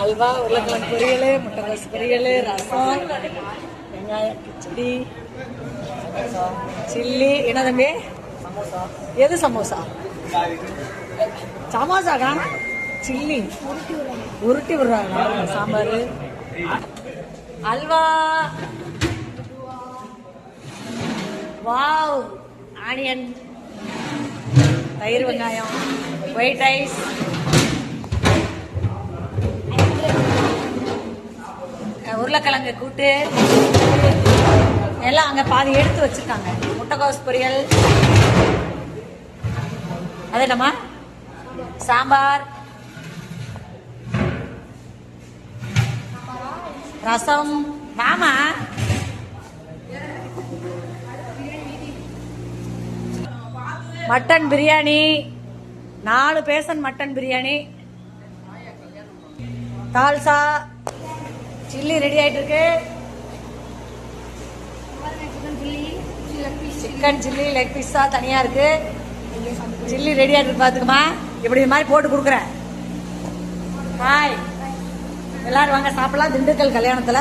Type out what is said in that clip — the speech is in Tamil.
அல்வா, உருளைக்கிழங்கு பொரியல், முட்டைக்கோஸ் பொரியல், ரசம், வெங்காய கிச்சடி, சில்லி. என்ன தம்பி? எது சமோசா? சமோசா காண சில்லி உருட்டி விடுறாங்க. சாம்பார், அல்வா, வாவ், ஆனியன், தயிர், வெங்காயம், ஒயிட் ரைஸ், உருளைக்கிழங்கு கூட்டு எல்லாம் அங்கே பாதி எடுத்து வச்சிருக்காங்க. முட்டைக்கோஸ் பொரியல், அது என்னம்மா? சாம்பார், ரசம். மாமா மட்டன் பிரியாணி, 4 பேசன் mutton biryani, dalcha, chilli ready ஆயிட்டு இருக்கு. சிக்கன் சில்லி லெக் பீஸா தனியா இருக்கு. சில்லி ரெடி ஆயிட்டு இருக்கு. பாத்துக்கமா, இப்படி இது மாதிரி போட்டு கொடுக்குறேன். ஹாய், எல்லாரும் வாங்க சாப்பிடலாம். திண்டுக்கல் கல்யாணத்துல